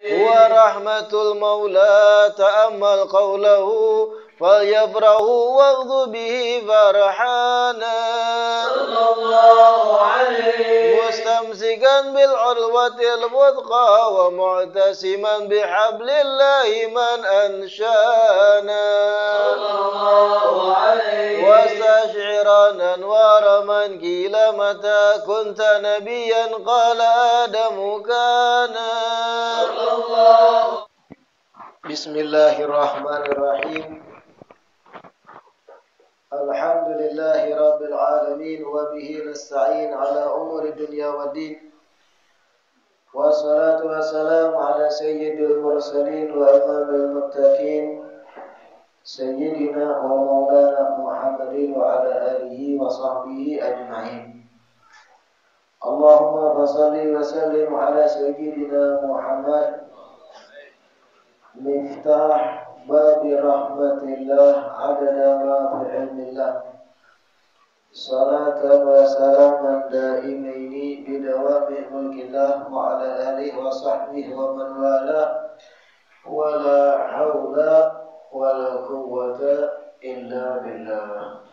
هو رحمة المولى تأمل قوله فليفرحوا واغض به فرحانا صلى الله عليه مستمسكا بالعروة الوثقى ومعتصما بحبل الله من أنشانا صلى الله عليه واستشعرا أنوار من قيل متى كنت نبيا قال آدم كان صلى الله. بسم الله الرحمن الرحيم الحمد لله رب العالمين وبه نستعين على أمور الدنيا والدين والصلاة والسلام على سيد المرسلين وإمام المتقين سيدنا ومولانا محمد وعلى آله وصحبه أجمعين اللهم صل وسلم على سيدنا محمد مفتاح باب رحمة الله عدد ما في علم الله صلاة وسلاما دائمين بدوام ملك الله وعلى آله وصحبه ومن والاه ولا حول ولا قوة إلا بالله.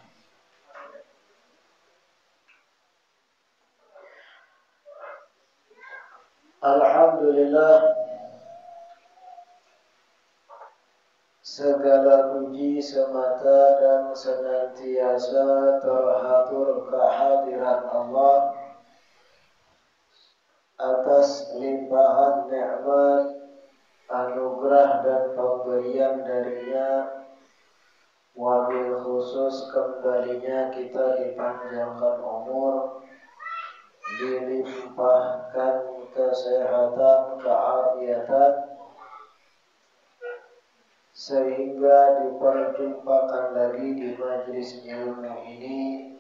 Alhamdulillah, segala puji semata dan senantiasa terhatur kehadiran Allah atas limpahan nikmat, anugerah dan pemberian darinya, wabil khusus kembalinya kita dipanjangkan umur, dilimpahkan kesehatan, keafiatan, sehingga diperjumpakan lagi di majelis ilmu ini.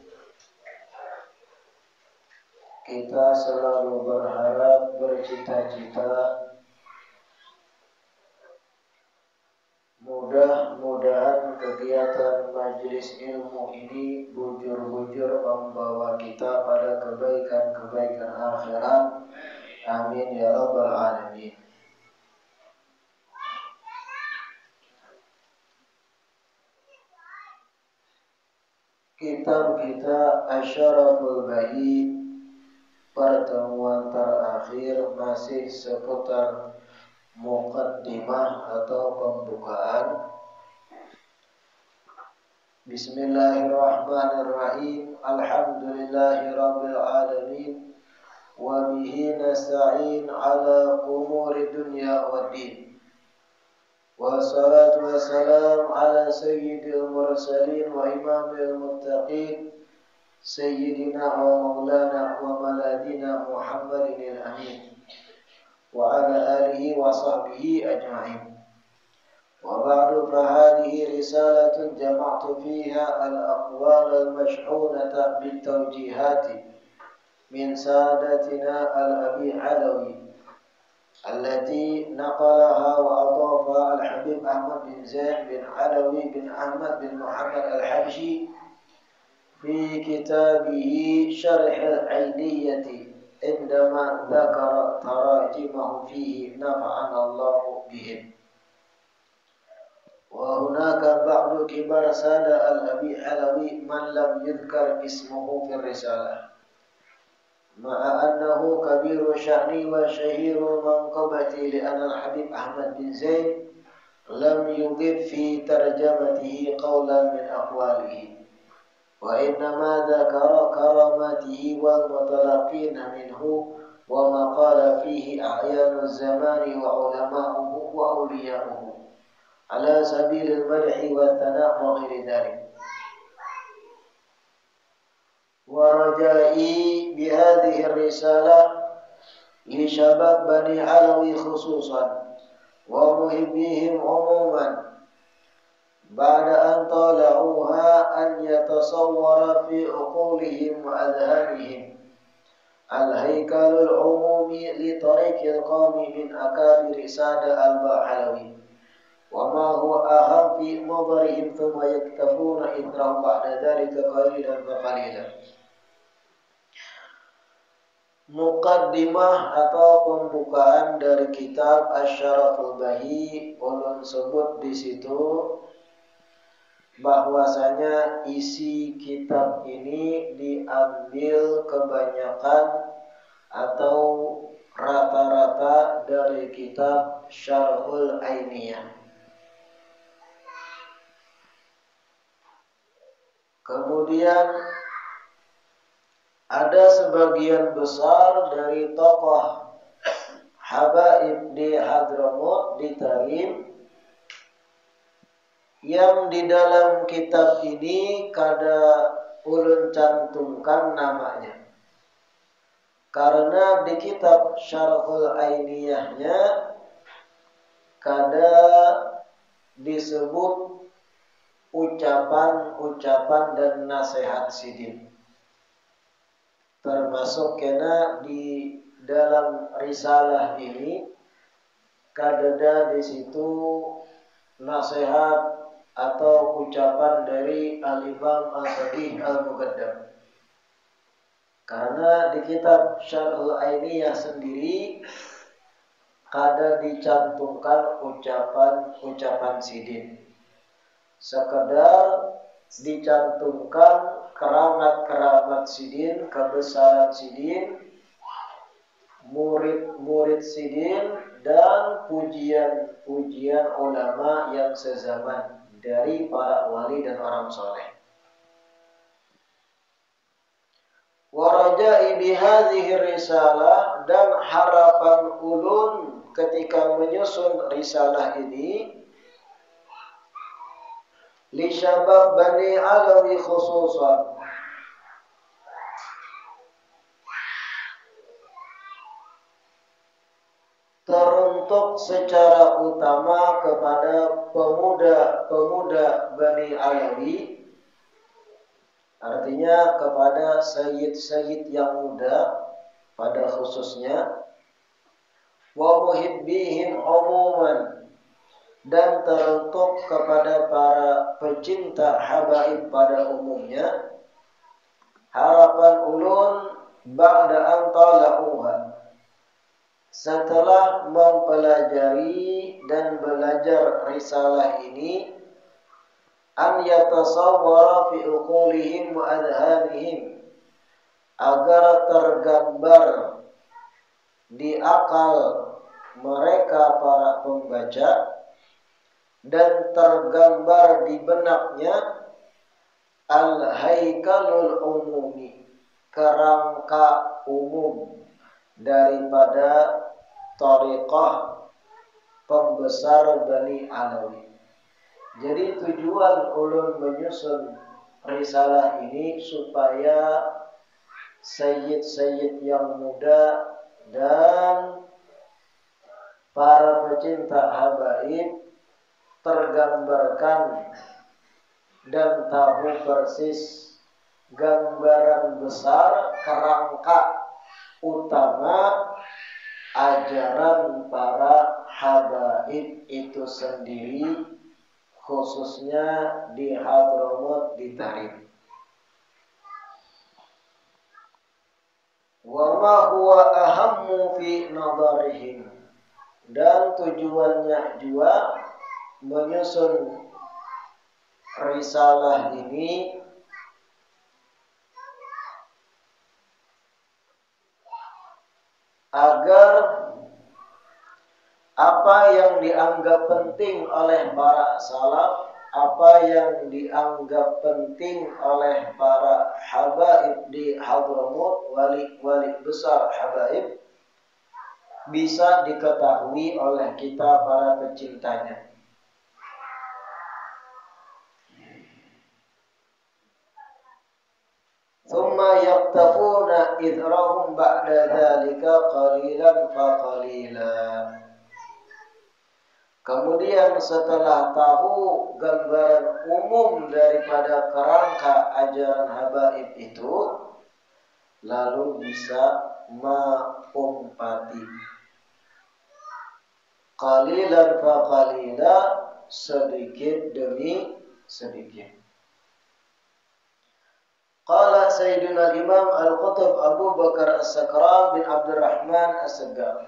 Kita selalu berharap, bercita-cita mudah-mudahan kegiatan majelis ilmu ini bujur-bujur membawa kita pada kebaikan-kebaikan akhirat. Amin ya rabbal alamin. Kitab kita Asyaraful Bayi, pertemuan terakhir masih seputar muqaddimah atau pembukaan. Bismillahirrahmanirrahim. Alhamdulillahirabbil alamin wa bihi nasta'in ala umuri dunya waddin. Wassalatu wassalamu ala sayyidil mursalin wa imamil muttaqin sayyidina wa maulana wa maladina Muhammadin al-amin wa ala alihi wa sahbihi ajma'in. Wa ba'du fahadihi risalatun jama'tu fiha al-aqwal al-mashhunata bil-tawjihati min sadatina al-abi Alawi التي نقلها وأضافها الحبيب أحمد بن زين بن علوي بن أحمد بن محمد الحبشي في كتابه شرح العينية عندما ذكر تراجمه فيه نفعنا الله بهم. وهناك بعض كبار سادة الأبي علوي من لم يذكر اسمه في الرسالة مع أنه كبير شأني وشهير منقبتي لأن الحبيب أحمد بن زيد لم يضف في ترجمته قولا من أقواله وإنما ذكر كرامته والمتلقين منه وما قال فيه أعيان الزمان وعلماؤه وأولياؤه على سبيل المدح والثناء وغير ذلك. ورجائي بهذه الرسالة لشباب بني علوي خصوصا ومحبيهم عموما بعد أن طالعوها أن يتصور في عقولهم وأذهانهم الهيكل العمومي لطريق القوم من أكابر سادة البعلوي وما هو أهم في نظرهم ثم يكتفون إثرهم بعد ذلك قليلا فقليلا. Muqaddimah atau pembukaan dari kitab Asy-Syaraful Bahi, ulun sebut di situ bahwasanya isi kitab ini diambil kebanyakan atau rata-rata dari kitab Syarhul Ainiyah. Kemudian ada sebagian besar dari tokoh habaib di Hadramut, di Tarim, yang di dalam kitab ini kada ulun cantumkan namanya. Karena di kitab Syarhul Ainiyahnya kada disebut ucapan-ucapan dan nasihat sidin. Termasuk kena di dalam risalah ini kadada di situ nasihat atau ucapan dari Al-Imam Al-Faqih Al-Muqaddam. Karena di kitab Syarhul Ainiyah sendiri kada dicantumkan ucapan-ucapan sidin. Sekedar dicantumkan keramat-keramat sidin, kebesaran sidin, murid-murid sidin, dan pujian-pujian ulama yang sezaman dari para wali dan orang soleh. Warajai bihadhihi risalah, dan harapan ulun ketika menyusun risalah ini li syabab Bani Alawi khususan, teruntuk secara utama kepada pemuda-pemuda Bani Alawi, artinya kepada sayyid-sayyid yang muda pada khususnya, wa muhibbihim umuman, dan teruntuk kepada para pecinta habaib pada umumnya. Harapan ulun ba'da an tala'uha, setelah mempelajari dan belajar risalah ini, an yatasawwara fi uqulihim wa adhanihim, agar tergambar di akal mereka para pembaca dan tergambar di benaknya al-haikalul umumi, kerangka umum daripada thariqah pembesar Bani Alawi. Jadi tujuan ulun menyusun risalah ini supaya sayyid-sayyid yang muda dan para pecinta habaib tergambarkan dan tahu persis gambaran besar kerangka utama ajaran para habaib itu sendiri, khususnya di Hadramut, di Tarim. Wa ma huwa ahammu fi nadarihim, dan tujuannya juga menyusun risalah ini agar apa yang dianggap penting oleh para salaf, apa yang dianggap penting oleh para habaib di Hadramut, wali-wali besar habaib, bisa diketahui oleh kita para pecintanya. Thumma yaktafuna idhrahum ba'da dhalika qalilan fa qalila. Kemudian setelah tahu gambaran umum daripada kerangka ajaran habaib itu, lalu bisa mengumpati qalilan fa qalila, sedikit demi sedikit. Qala Sayyidina Imam Al-Qutb Abu Bakar As-Sakran bin Abdurrahman As-Sagaf.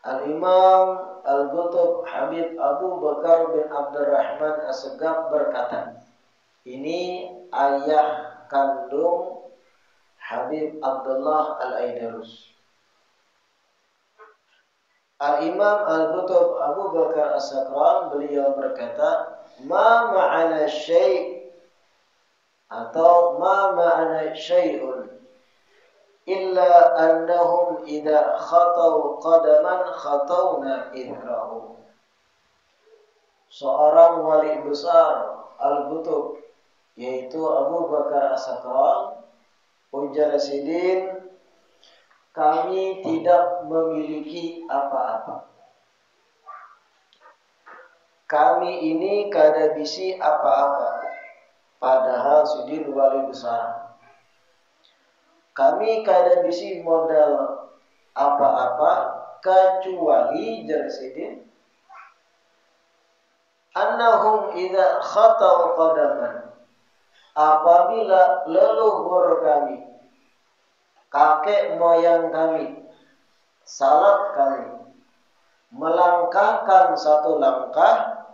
Al-Imam Al-Qutb Habib Abu Bakar bin Abdurrahman As-Sagaf berkata, ini ayah kandung Habib Abdullah Al-Aidarus. Al-Imam Al-Qutb Abu Bakar As-Sakran beliau berkata, ma ma'ana syai' atau ma ma'ana syai'un illa annahum idza khatau qadaman khatawna idrahu. Seorang wali besar Al-Qutb yaitu Abu Bakar As-Sakran, ujar Sidin, kami tidak memiliki apa-apa. Kami ini kada bisi apa-apa. Padahal Sidin wali besar. Kami kada bisi modal apa-apa kecuali jar Sidin annahum idza khatau qadaman, apabila leluhur kami, kakek moyang kami, salaf kami melangkahkan satu langkah,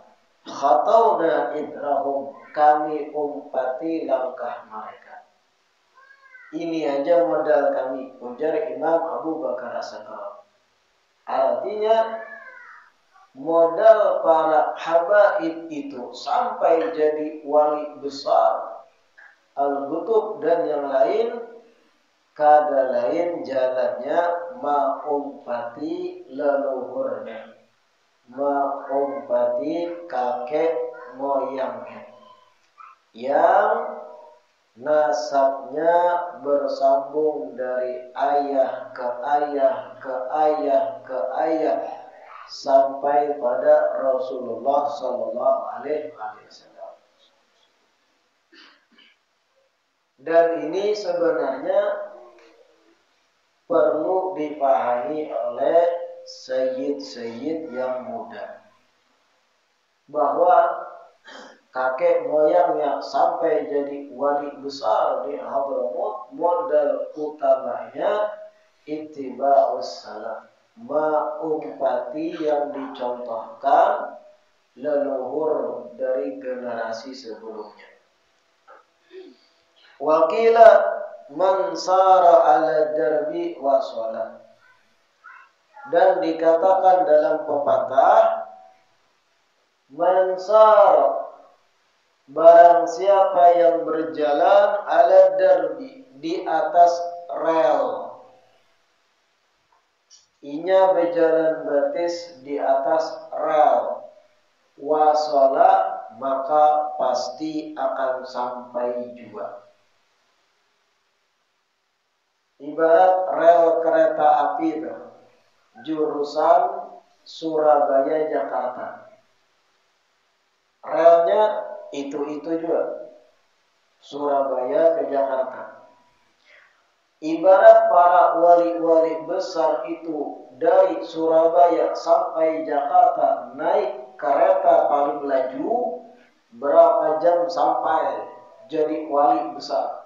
khatawna idrahum, kami umpati langkah mereka. Ini aja modal kami, ujar Imam Abu Bakar As-Sakran. Artinya modal para habaib itu sampai jadi wali besar Al-Qutb dan yang lain, kada lain jalannya maumpati leluhurnya, maumpati kakek moyangnya yang nasabnya bersambung dari ayah ke ayah ke ayah ke ayah sampai pada Rasulullah Sallallahu Alaihi Wasallam. Dan ini sebenarnya perlu dipahami oleh sayyid-sayyid yang muda, bahwa kakek moyangnya sampai jadi wali besar di Hadramut, modal utamanya ittiba'us salaf, maumpati yang dicontohkan leluhur dari generasi sebelumnya. Wakila man sara ala darbi wa sholat, dan dikatakan dalam pepatah, man sara, barang siapa yang berjalan ala darbi, di atas rel, inya berjalan batis di atas rel, wasola, maka pasti akan sampai juga. Ibarat rel kereta api itu, jurusan Surabaya Jakarta, relnya itu juga, Surabaya ke Jakarta. Ibarat para wali-wali besar itu dari Surabaya sampai Jakarta naik kereta paling laju, berapa jam sampai jadi wali besar.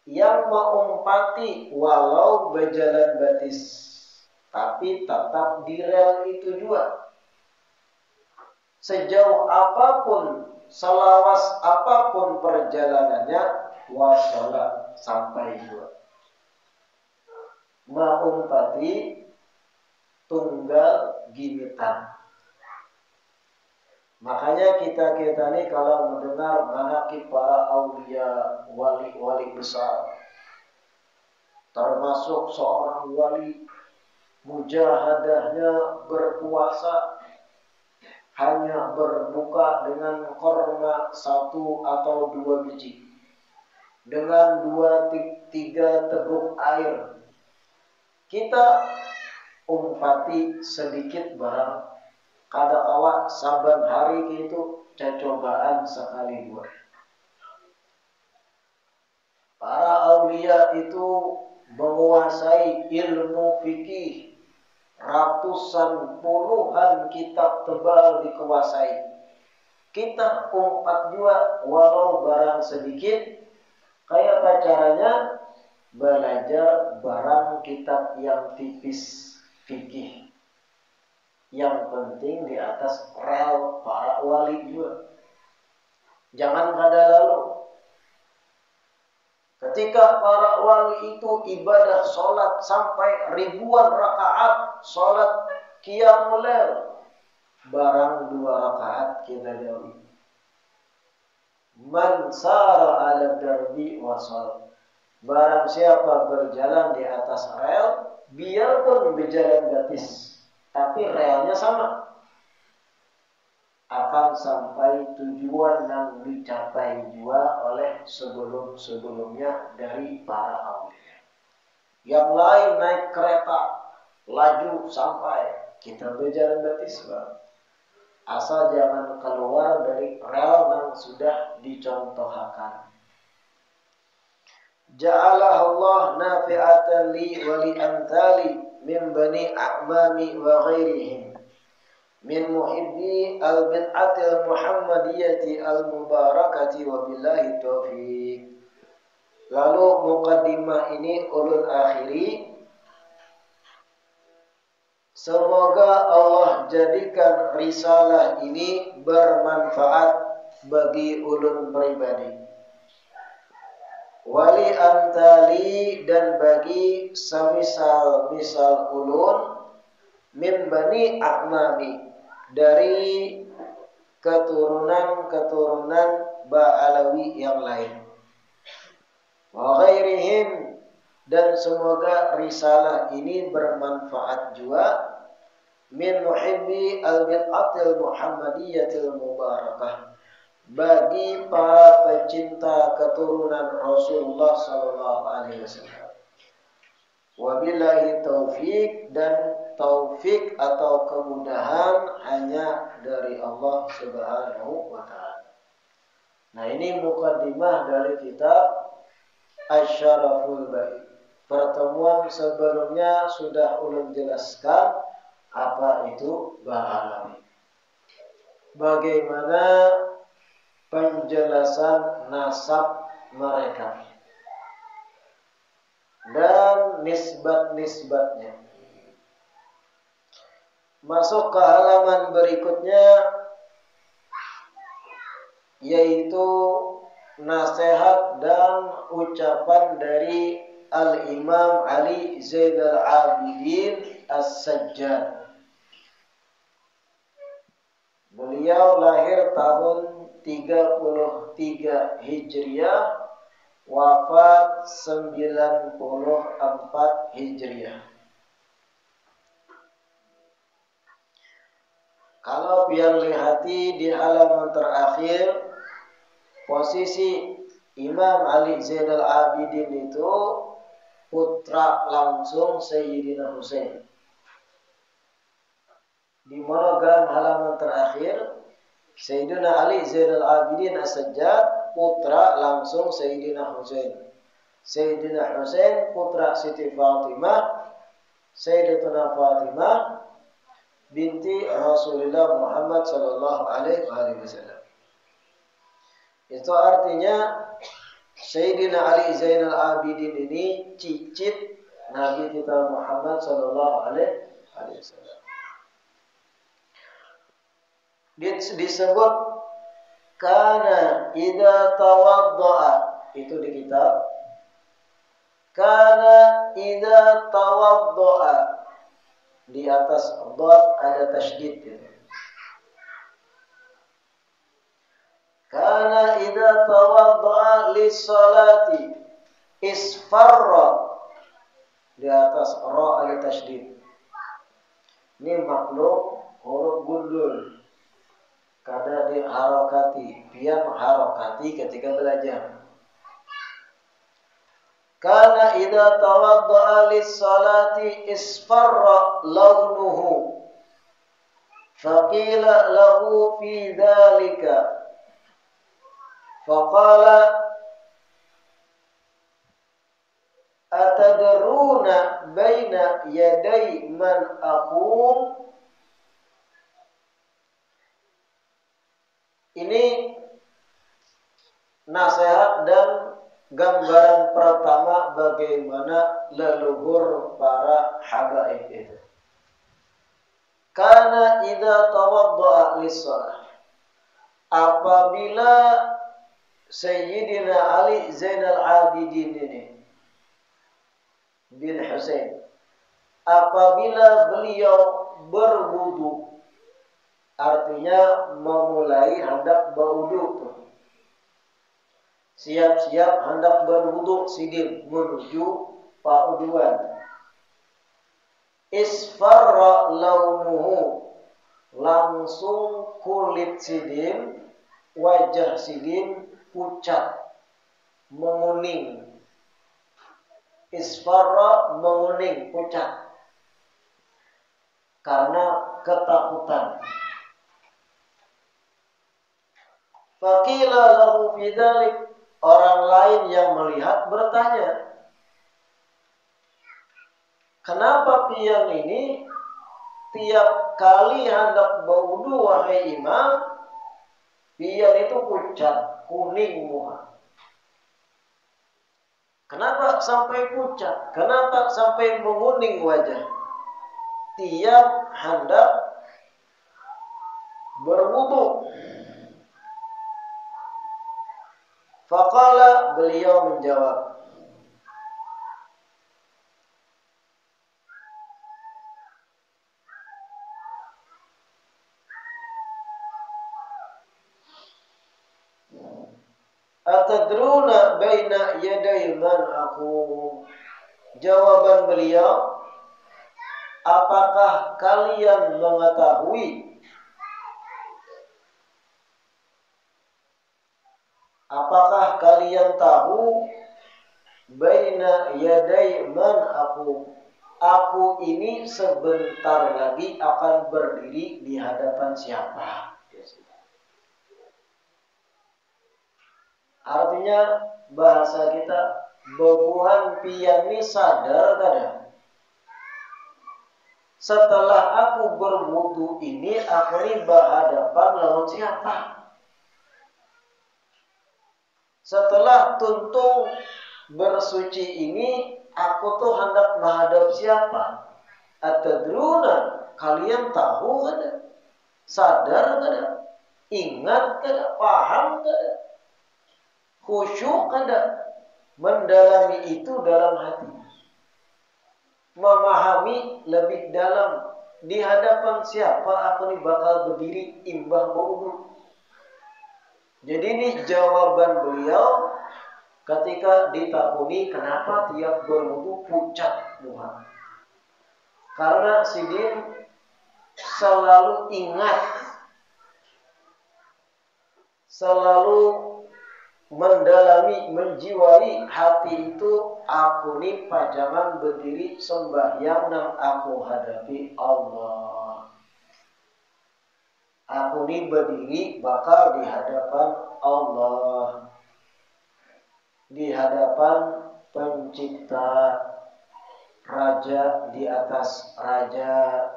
Yang maumpati walau berjalan batis, tapi tetap di rel itu juga. Sejauh apapun, selawas apapun perjalanannya, wasolat, sampai juga. Maumpati tunggal gimitan. Makanya kita ini kalau mendengar manaqib para aulia, wali-wali besar, termasuk seorang wali mujahadahnya berpuasa hanya berbuka dengan korma 1 atau 2 biji, dengan 2-3 teguk air, kita umpati sedikit barang. Kada kawa saban hari itu cobaan sekali dua. Para aulia itu menguasai ilmu fikih, ratusan puluhan kitab tebal dikuasai. Kita umpat juga walau barang sedikit, Kayak caranya belajar barang kitab yang tipis fikih. Yang penting di atas rel para wali juga. Jangan pada lalu. Ketika para wali itu ibadah sholat sampai ribuan rakaat, sholat qiyamul lail, barang 2 rakaat kita jauhi. Man sara ala darbi wasal. Barang siapa berjalan di atas rel, biarpun berjalan gratis, tapi relnya sama, akan sampai tujuan yang dicapai juga oleh sebelum-sebelumnya dari para aulia. Yang lain naik kereta, laju sampai, kita berjalan gratis, Bang. Asal jangan keluar dari rel yang sudah dicontohkan. Ja'alah Allah nafi'atan li wa li amthali min bani a'mami wa ghairihim min muhibbi al-bid'ati al-muhammadiyati al-mubarakati wa billahi taufiq. Lalu mukaddimah ini ulul akhiri. Semoga Allah jadikan risalah ini bermanfaat bagi ulun pribadi, wali amtali, dan bagi semisal-misal ulun, min bani a'mami, dari keturunan-keturunan Ba'alawi yang lain, wa ghairihim, dan semoga risalah ini bermanfaat juga, min muhibbi al-bid'atil muhammadiyatil mubarakah, bagi para pecinta keturunan Rasulullah sallallahu alaihi wasallam. Wabillahi taufik, dan taufik atau kemudahan hanya dari Allah Subhanahu wa taala. Nah, ini mukaddimah dari kitab Asy-Syaraful Bait. Pertemuan sebelumnya sudah ulun jelaskan apa itu Ba'alawi. Bagaimana penjelasan nasab mereka dan nisbat-nisbatnya. Masuk ke halaman berikutnya, yaitu nasihat dan ucapan dari Al-Imam Ali Zainal Abidin As-Sajjad. Beliau lahir tahun 33 Hijriah, wafat 94 Hijriah. Kalau biar lihati di halaman terakhir, posisi Imam Ali Zainal Abidin itu putra langsung Sayyidina Husain. Di monogram halaman terakhir, Sayyidina Ali Zainal Abidin As-Sajjad putra langsung Sayyidina Husain. Sayyidina Husain putra Siti Fatimah, Sayyidatuna Fatimah binti Rasulullah Muhammad sallallahu alaihi wasallam. Itu artinya Sayyidina Ali Zainal Abidin ini cicit Nabi kita Muhammad sallallahu alaihi wasallam. Disebut kana idza tawaddaa, itu di kitab. Kana idza tawaddaa, di atas dhad ada tasydid gitu. Kana idza tawaddaa lis-salati isfarra, di atas ra ada tasydid. Ini maklum huruf gundul, karena diharokati, biar mengharokati ketika belajar. Kana idza tawaddaa lis-salati isfarra launuhu faqila lahu fi dzalika faqala atadruna baina yaday man aqum. Ini nasihat dan gambaran habaib itu. Karena idza tawadda'a lis-shalah, apabila Sayyidina Ali Zainal Abidin ini bin Husain, apabila beliau berwudu, artinya memulai hendak berwudu, siap-siap hendak berwudu sidin menuju pauduan. Isfarra launuhu, langsung kulit sidin, wajah sidin pucat, menguning. Isfarra, menguning, pucat, karena ketakutan. Faqila lahu bidzalik, orang lain yang melihat bertanya, kenapa pian ini tiap kali hendak berwudu wahai imam, pian itu pucat, kuning muka? Kenapa sampai pucat? Kenapa sampai menguning wajah? Tiap hendak berwudu. Faqala, beliau menjawab, atadruna baina yaday man aqum. Jawaban beliau, apakah kalian mengetahui, apakah kalian tahu, baina yaday man aqum, aku ini sebentar lagi akan berdiri di hadapan siapa? Artinya bahasa kita, bebuhan pian ini sadar kadang, setelah aku berwudu ini, aku ini berhadapan lawan siapa? Setelah tuntung bersuci ini, aku tuh hendak menghadap siapa? Atadruna, kalian tahu kada? Sadar kada? Ingat kada? Paham kada? Khusyuk kada? Mendalami itu dalam hati, memahami lebih dalam, di hadapan siapa aku ini bakal berdiri imbah berwudu. Jadi ini jawaban beliau ketika ditakuni kenapa tiap berwudu pucat muka. Karena sidin selalu ingat, selalu mendalami, menjiwai hati itu, aku ini pajangan berdiri sembahyang nang aku hadapi Allah. Aku ini berdiri bakal di hadapan Allah, di hadapan pencipta, raja di atas raja,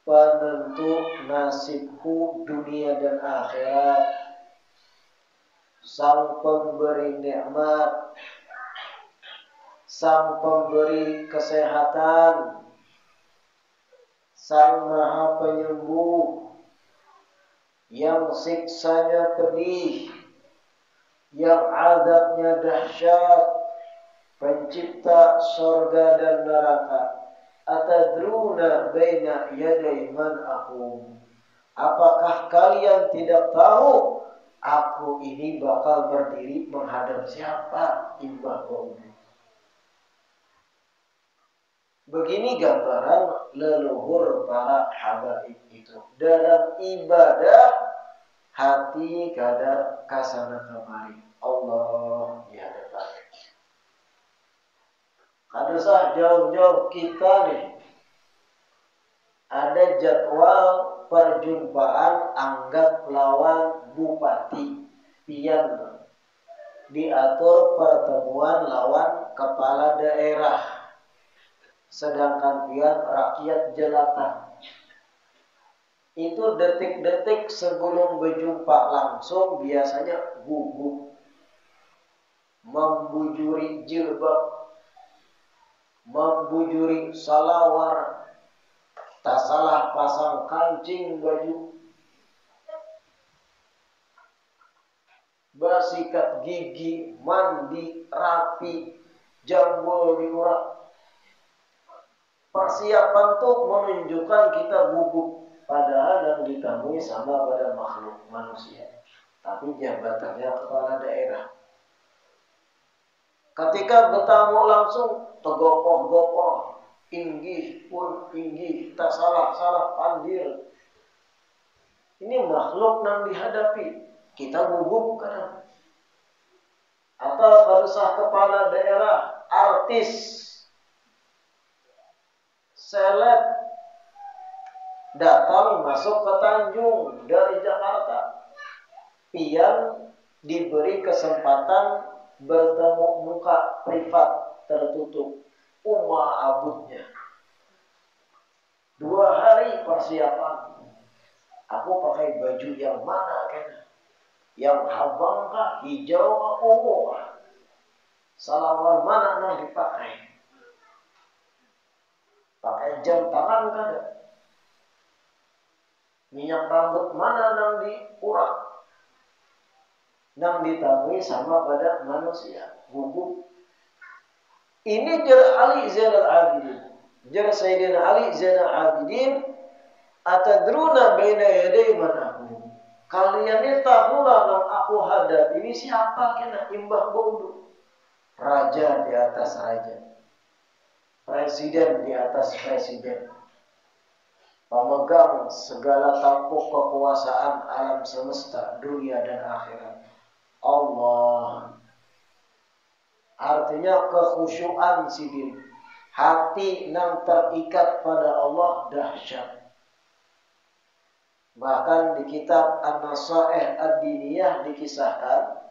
penentu nasibku dunia dan akhirat, sang pemberi nikmat, sang pemberi kesehatan, sang maha penyembuh, yang siksanya pedih, yang azabnya dahsyat, pencipta surga dan neraka. Atadruna baina yaday man aqum, apakah kalian tidak tahu aku ini bakal berdiri menghadap siapa imbah berwudu? Begini gambaran leluhur para habaib itu. Dalam ibadah hati kada kasana kemari, Allah di hadapan. Kada sah jauh-jauh kita nih, ada jadwal perjumpaan anggap lawan bupati pian, diatur pertemuan lawan kepala daerah, sedangkan pian rakyat jelata. Itu detik-detik sebelum berjumpa langsung biasanya gugup, membujuri jilbab, membujuri salawar, tak salah pasang kancing baju, bersikat gigi, mandi rapi, jambul diurat. Persiapan itu menunjukkan kita gugup, padahal yang ditemui sama pada makhluk manusia, tapi jabatannya kepala daerah. Ketika bertamu langsung tegopoh-gopoh, inggih pun inggih, tak salah pandir. Ini makhluk yang dihadapi, kita gugup kan? Atau kadusah kepala daerah, artis, seleb datang masuk ke Tanjung dari Jakarta, pian diberi kesempatan bertemu muka privat tertutup, abutnya 2 hari persiapan. Aku pakai baju yang mana kan? Yang abang kah, hijau kah, ungu kah? Salawar mana yang dipakai? Pakai jam tangan kah? Minyak rambut mana yang diurat? Yang ditemui sama pada manusia, gugup. Ini jar Ali Zainal Abidin, jar Sayyidina Ali Zainal Abidin, atadruna baina yaday man aku. Kalian ini tahulah yang aku hadap ini siapa? Kena imbah bodoh. Raja di atas raja, presiden di atas presiden, pemegang segala tampuk kekuasaan alam semesta, dunia dan akhirat, Allah. Artinya kekhusyuan sidin, hati yang terikat pada Allah dahsyat. Bahkan di kitab An-Nasaih Ad-Diniyah dikisahkan,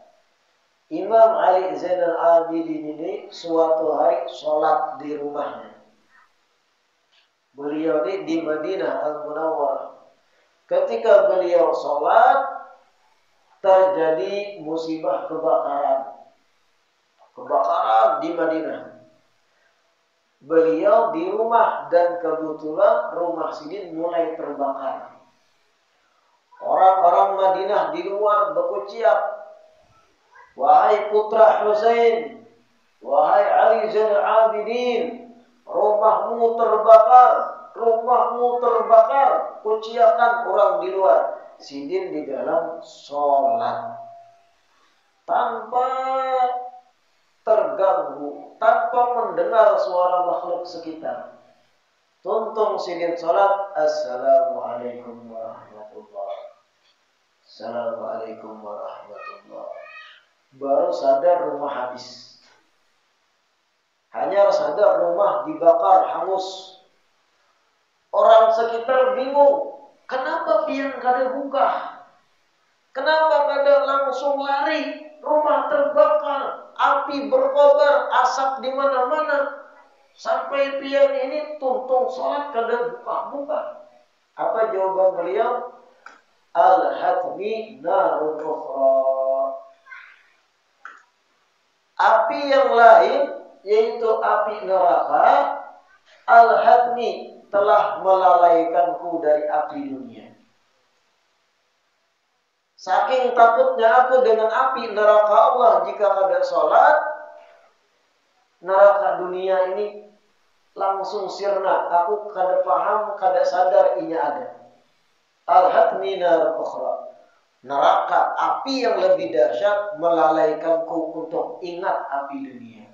Imam Ali Zainal Abidin ini suatu hari sholat di rumahnya. Beliau ini di Madinah Al-Munawwarah. Ketika beliau sholat, terjadi musibah kebakaran di Madinah. Beliau di rumah dan kebetulan rumah sidin mulai terbakar. Orang-orang Madinah di luar berucap, wahai putra Husain, wahai Ali Zainal Abidin, rumahmu terbakar. Ucapan orang di luar, sidin di dalam sholat, tanpa terganggu, tanpa mendengar suara makhluk sekitar. Tuntung sidin sholat, Assalamualaikum warahmatullahi. Assalamualaikum warahmatullahi. Baru sadar rumah habis. Hanya sadar rumah dibakar hangus. Orang sekitar bingung. Kenapa pian kada buka? Kenapa kada langsung lari? Rumah terbakar, api berkobar, asap di mana-mana. Sampai pian ini tuntung sholat kada buka. Apa jawaban beliau? Al-hatmi narun ukhra. Api yang lain, yaitu api neraka, al-hatmi, telah melalaikanku dari api dunia. Saking takutnya aku dengan api neraka Allah jika kada sholat, neraka dunia ini langsung sirna. Aku kada paham, kada sadar inya ada. Al-hatmi nar ukhra. Neraka, api yang lebih dahsyat melalaikanku untuk ingat api dunia.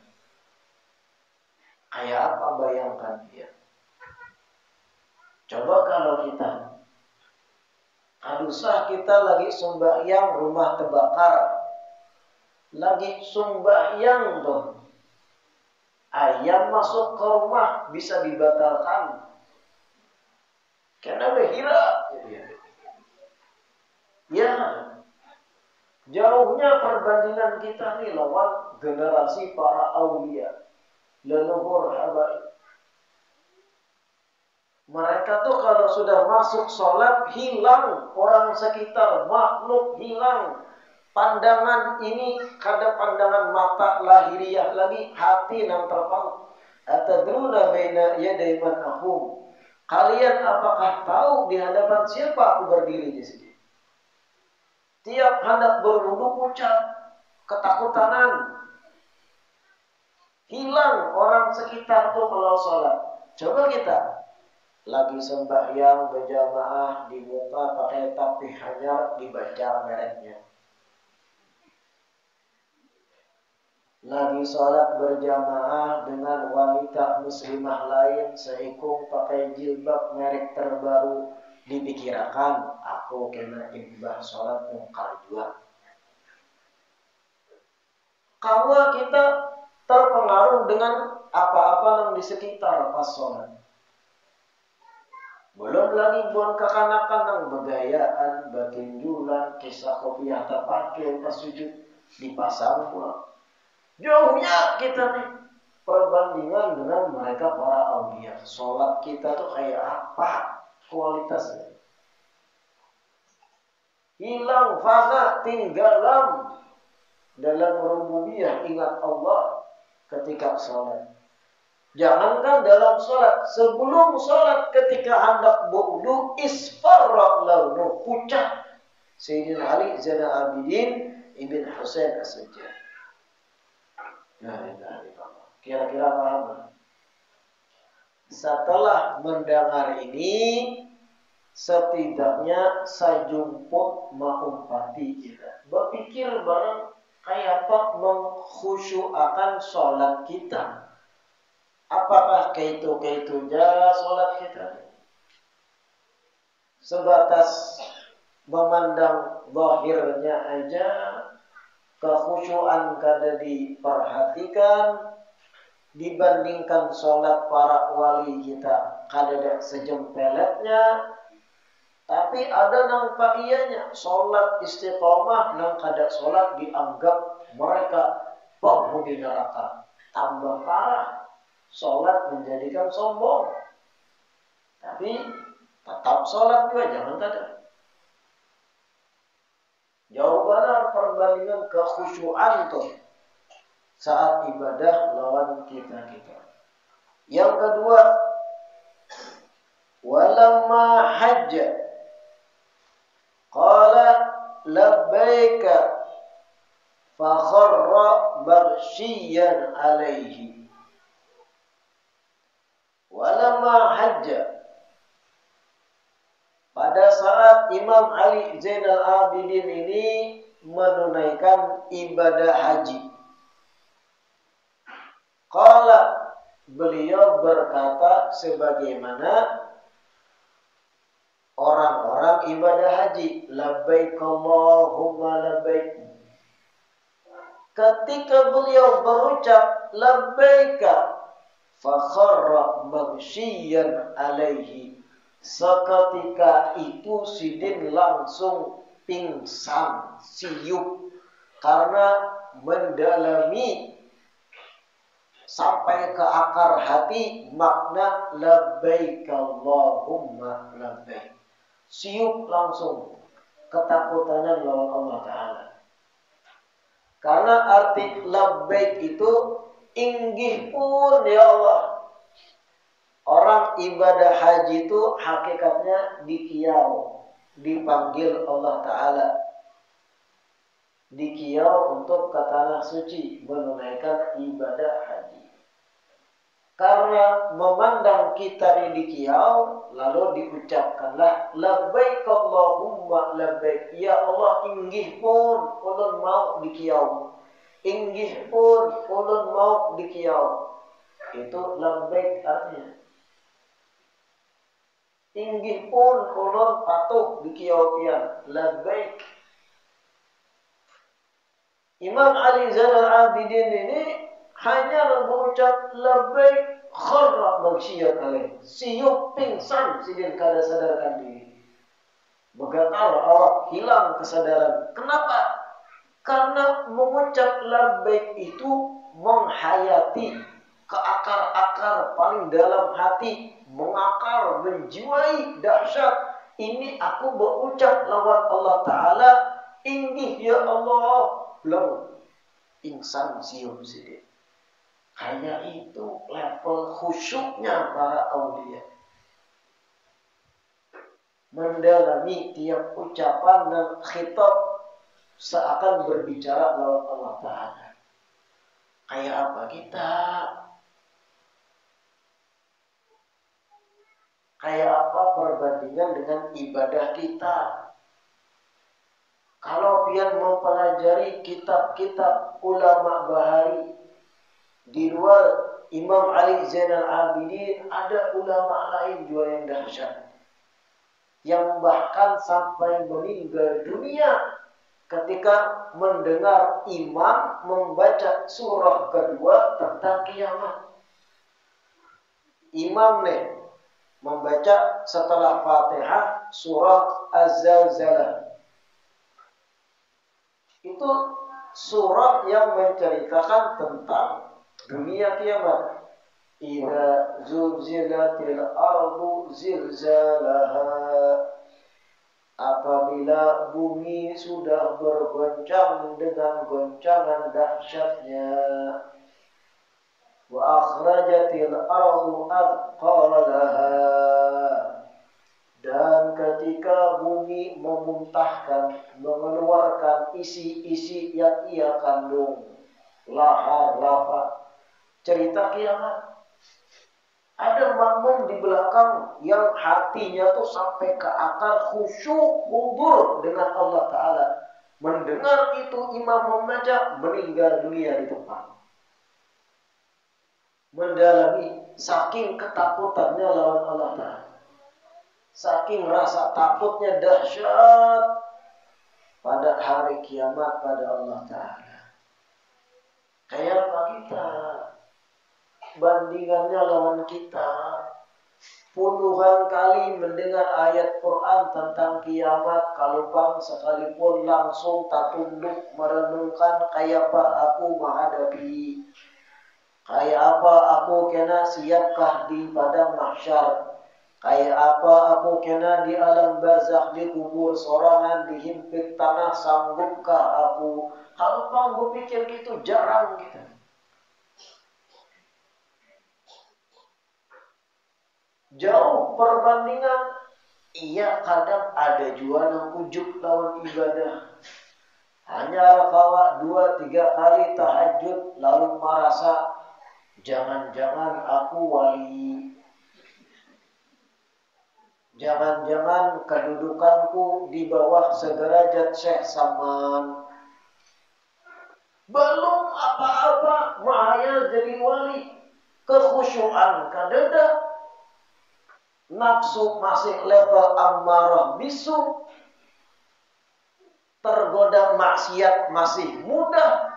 Kayak apa bayangkan dia? Coba kalau kita adusah kita lagi sembahyang rumah terbakar, lagi sembahyang tuh, ayam masuk ke rumah bisa dibatalkan karena berhira. Ya, jauhnya perbandingan kita nih lawan generasi para aulia, leluhur habaib. Mereka tuh kalau sudah masuk sholat hilang orang sekitar, makhluk hilang. Pandangan ini kada pandangan mata lahiriah lagi, hati yang terpaut. Atadruna baina yaday man aqum. Kalian apakah tahu di hadapan siapa aku berdiri di sini? Tiap hendak berwudu ucap ketakutanan. Hilang orang sekitar tuh kalau sholat. Coba kita lagi sembahyang berjamaah di muka pakai tapih hanyar dibaca mereknya. Lagi sholat berjamaah dengan wanita muslimah lain seikung pakai jilbab merek terbaru, dipikirkan aku kena imbah sholat mungkar juga. Kalau kita terpengaruh dengan apa-apa yang di sekitar pas sholat. Belum lagi buat kekanakan yang begayaan, batinjulan, kisah kopi atau pacul pas sujud dipasang pula. Jauhnya kita nih perbandingan dengan mereka para aulia. Sholat kita tuh kayak apa kualitasnya? Hilang, fana, tinggalan dalam rububiyah. Ingat Allah ketika sholat. Jangankan dalam sholat, sebelum sholat ketika hendak wudu isfarra launu, pucat Sayyidina Ali Zainal Abidin Ibn Husain As-Sajjad. Kira-kira paham? Setelah mendengar ini, setidaknya sejumput mengumpati kita. Berpikir barang kayak apa mengkhusyuakan sholat kita. Apakah keitu-keitunya sholat kita? Sebatas memandang zahirnya aja, kekhusyuan kada diperhatikan, dibandingkan sholat para wali kita kada sejempeletnya. Tapi ada nang paiyanya sholat istiqomah, nang kada sholat dianggap mereka penghuni neraka. Tambah parah, sholat menjadikan sombong. Tapi tetap sholat juga jangan kada. Jauh benar perbandingan kekhusyuan tuh saat ibadah lawan kita. Yang kedua, walamma hajja qala labbaika fa kharra baghshiyan alaihi. Walamma hajja, pada saat Imam Ali Zainal Abidin ini menunaikan ibadah haji. Qala, beliau berkata sebagaimana orang-orang ibadah haji, labbaik Allahumma labbaik. Ketika beliau berucap labbaika fa kharra maghsyiyan alaihi, seketika itu Sidin langsung pingsan, siup, karena mendalami sampai ke akar hati makna labbaik Allahumma labbaik. Siup langsung ketakutannya lawan Allah Ta'ala. Karena arti labbaik itu inggih pun ya Allah. Orang ibadah haji itu hakikatnya dikiau, dipanggil Allah Ta'ala. Dikiau untuk ke tanah suci menunaikan ibadah haji. Karena memandang kita ini dikiau, lalu diucapkanlah labbaik Allahumma labbaik. Ya Allah, inggih pun ulun mau dikiau. Inggih pun ulun mau dikiau. Itu labbaik artinya. Inggih pun ulun patuh dikiau pian, labbaik. Imam Ali Zainal Abidin ini hanya mengucap labbaik kharra maghsyiyan alaih. Siup pingsan Sidin kada sadarkan diri. Bergetar awak, hilang kesadaran. Kenapa? Karena mengucap labbaik itu menghayati ke akar-akar paling dalam hati, mengakar, menjiwai dahsyat. Ini aku berucap lawan Allah Ta'ala, inggih ya Allah. Belum insan siup Sidin. Hanya itu level khusyuknya para aulia. Mendalami tiap ucapan dan khitab seakan berbicara lawan Allah Ta'ala. Kayak apa kita? Kayak apa perbandingan dengan ibadah kita? Kalau pian mempelajari kitab-kitab ulama bahari, di luar Imam Ali Zainal Abidin, ada ulama lain juga yang dahsyat, yang bahkan sampai meninggal dunia ketika mendengar imam membaca surah kedua tentang kiamat. Imam membaca setelah Fatihah surah Az-Zalzalah. Itu surat yang menceritakan tentang dunia kiamat. Idza zulzilatil ardu zilzalaha. Apabila bumi sudah bergoncang dengan goncangan dahsyatnya. Wa akhrajatil ardu athqalaha. Dan ketika bumi memuntahkan, mengeluarkan isi-isi yang ia kandung, lahar, lava, cerita kiamat. Ada makmum di belakang yang hatinya tuh sampai ke akar khusyuk, hudur dengan Allah Ta'ala. Mendengar itu imam membaca, meninggal dunia di tempat. Mendalami saking ketakutannya lawan Allah Ta'ala. Saking rasa takutnya dahsyat pada hari kiamat pada Allah Ta'ala. Kayak apa kita? Bandingannya lawan kita. Puluhan kali mendengar ayat Quran tentang kiamat, kalau bang sekalipun langsung tak tunduk merenungkan kayak apa aku menghadapi. Kayak apa aku kena siapkah di padang mahsyar. Kayak apa aku kena di alam barzakh di kubur sorangan dihimpit tanah, sanggupkah aku? Kalau bang gue pikir gitu jarang gitu. Jauh perbandingan. Iya kadang ada juga yang ujub lawan ibadah. Hanya rakaat 2-3 kali tahajud lalu merasa jangan-jangan aku wali. Jangan-jangan kedudukanku di bawah sederajat Syekh Saman. Belum apa-apa, mahaya jadi wali. Kekhusyuan kadeda. Nafsu masih level ammarah bisu. Tergoda maksiat masih mudah.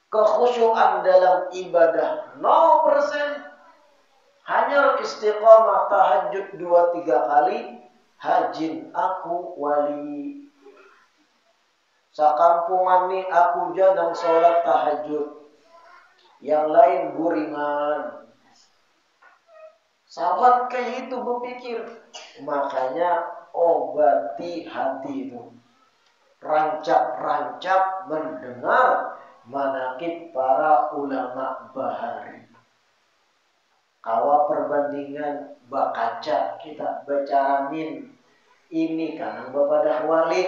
Kekhusyuan dalam ibadah 0%. Hanya istiqamah tahajud 2-3 kali, hajin aku wali. Sakampungan nih aku jadang sholat tahajud. Yang lain buringan. Sahabat kayak itu berpikir. Makanya obati hati itu. Rancak-rancak mendengar manaqib para ulama bahari. Kalau perbandingan bakaca kita baca amin ini kan nang bapadah wali,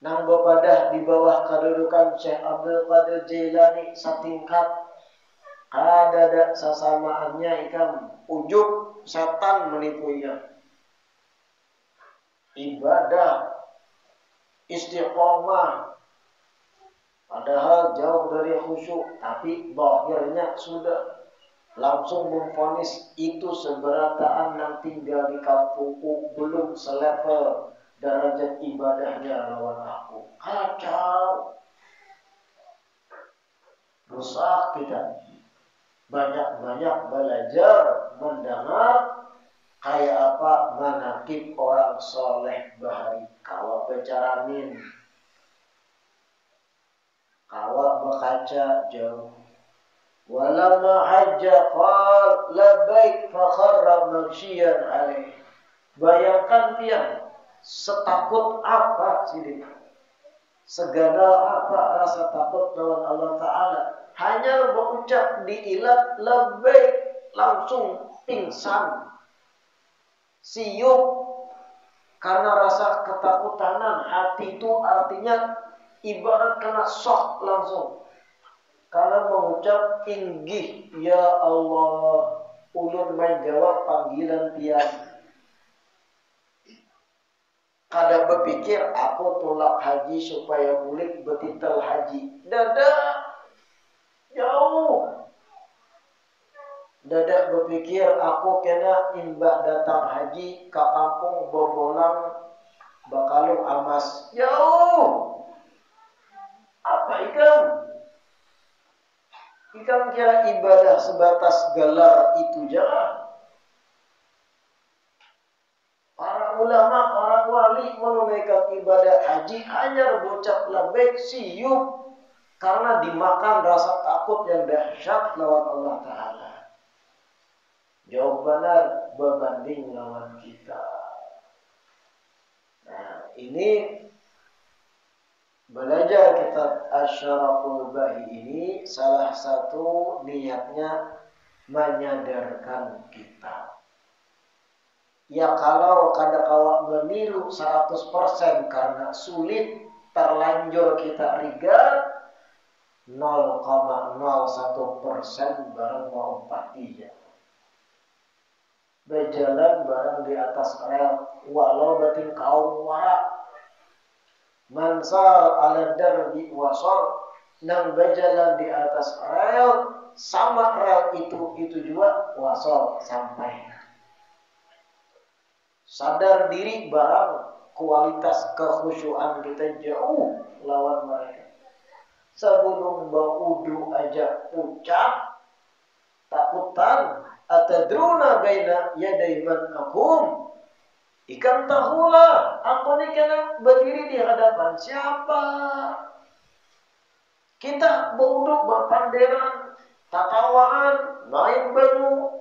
nang bapadah di bawah kedudukan Syekh Abdul Qadir Jailani setingkat, ada sasamaannya ikam ujub setan menipu ia. Ibadah istiqomah padahal jauh dari khusyuk, tapi zahirnya sudah langsung memvonis itu seberataan yang tinggal di kampungku belum selevel derajat ibadahnya lawan aku. Kacau. Rusak kita. Banyak-banyak belajar mendengar kayak apa manaqib orang soleh bahari. Kalau bicara min, kalau berkaca jauh. Walamma hajja qal labbaik fa kharra maghsyian alaih. Bayangkan dia setakut apa sih dia? segala apa rasa takut lawan Allah Ta'ala. Hanya berucap diilat lebih langsung pingsan, siup karena rasa ketakutanan. Hati itu artinya ibarat kena shock langsung. Karena mengucap inggih ya Allah, ulun menjawab panggilan tiang. Kada berpikir aku tolak haji supaya mulik betitel haji. Dada jauh. Dada berpikir aku kena imbah datang haji ke kampung bobolang bakalung amas. Jauh. Apa ikan? Ikan kira ibadah sebatas gelar itu jangan. Para ulama, para wali menunaikan ibadah haji hanya berucap labbaik siup karena dimakan rasa takut yang dahsyat lawan Allah Ta'ala. Jawab benar berbanding lawan kita. Nah, ini belajar kitab Asy-Syaraful Bahi ini salah satu niatnya menyadarkan kita. Ya kalau kada kawak meniru 100% karena sulit, terlanjur kita rigat 0,01% barang mau pati ya. Berjalan barang di atas rel walau batin kaum warak. Mansar ala darbi wasol, nang berjalan di atas rel sama rel itu juga wasol sampai. Sadar diri barang kualitas kekhusyuan kita jauh lawan mereka. Sebelum baudu aja ucap takutan atadruna baina yaday man akum. Ikan tahulah, aku ni kena berdiri di hadapan siapa? Kita duduk berpanderan, tatawaan, main baju,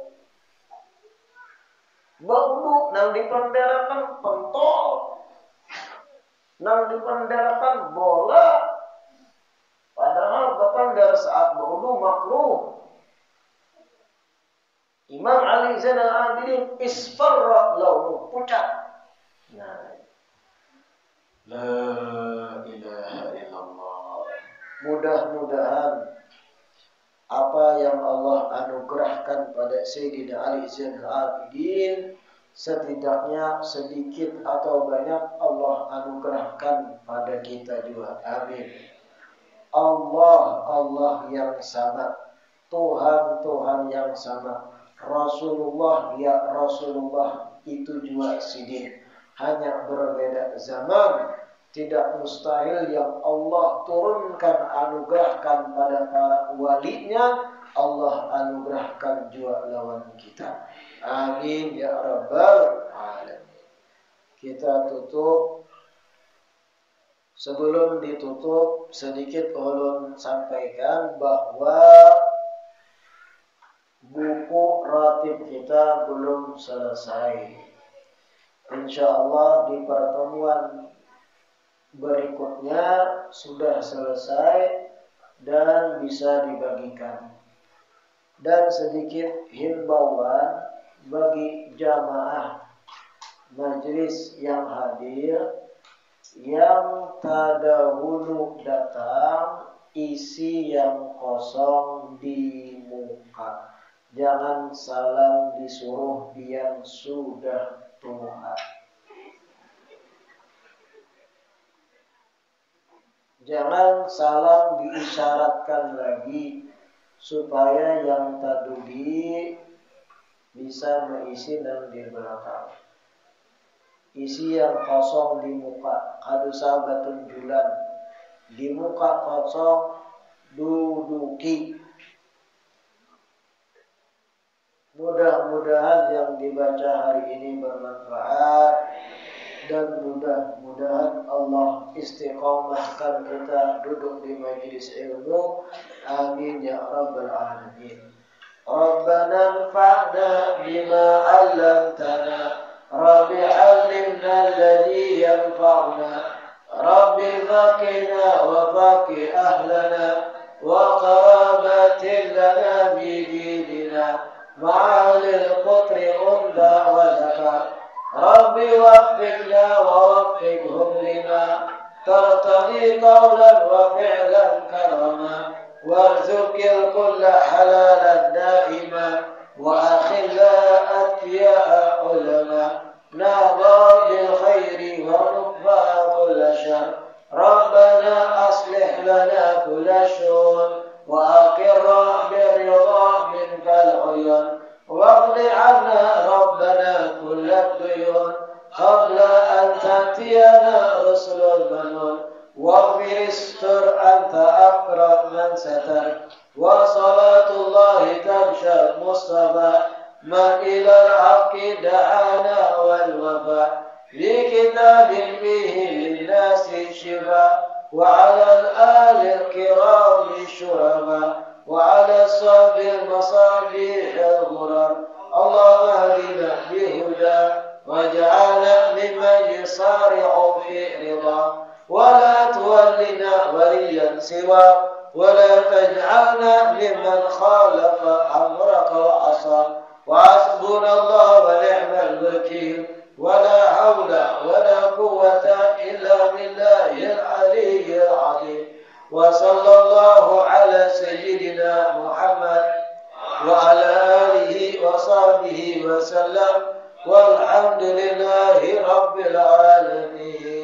duduk nang dipanderakan pentol, nang dipanderakan bola. Padahal berpandar saat duduk makruh. Imam Ali Zainal Abidin isfarra launuh, pucat. Nah, la ilaha illallah. Mudah-mudahan apa yang Allah anugerahkan pada Sayyidina Ali Zainal Abidin setidaknya sedikit atau banyak Allah anugerahkan pada kita juga. Amin. Allah yang sama, Tuhan yang sama, Rasulullah ya Rasulullah itu juga sidin. Hanya berbeda zaman. Tidak mustahil yang Allah turunkan, anugerahkan pada para walinya, Allah anugerahkan juga lawan kita. Amin ya rabbal alamin. Kita tutup. Sebelum ditutup, sedikit ulun sampaikan bahwa buku ratib kita belum selesai. InsyaAllah di pertemuan berikutnya sudah selesai dan bisa dibagikan. Dan sedikit himbauan bagi jamaah majelis yang hadir, yang tadahulu datang, isi yang kosong di muka. Jangan salam disuruh yang sudah tua. Jangan salam diisyaratkan lagi supaya yang tadi bisa mengisi dan di belakang. Isi yang kosong di muka, kadu sahabatun julan. Di muka kosong, duduki. Mudah-mudahan yang dibaca hari ini bermanfaat. Dan mudah-mudahan Allah istiqomahkan kita duduk di majlis ilmu. Amin ya rabbal alamin. Rabbana anfa'na bima 'allamtana. Rabbi 'allimna alladhi yanfa'una. Rabbi faqina وفقنا ووفقهم لما ترتضي قولا وفعلا كرما وارزق الكل حلالا دائما وأخلاء أتقياء علما نهضى بالخير ونكفى كل شر ربنا أصلح لنا كل شؤون وأقر بالرضا منك العيون واقض عنا ربنا كل الديون قبل أن تأتينا رسل المنون واغفر استر أنت أكرم من ستر وصلاة الله تمشى المصطفى من إلى الحق دعانا والوفاء لكتاب فيه للناس شفاء وعلى الآل الكرام الشرفاء وعلى الصحب المصابيح الغرر اللهم اهدنا بهدى واجعلنا ممن يصارع في رضا ولا تولنا وليا سوى ولا تجعلنا ممن خالف أمرك وعصى وحسبنا الله ونعم الوكيل ولا حول ولا قوة إلا بالله العلي العظيم وصلى الله على سيدنا محمد وعلى آله وصحبه وسلم والحمد لله رب العالمين.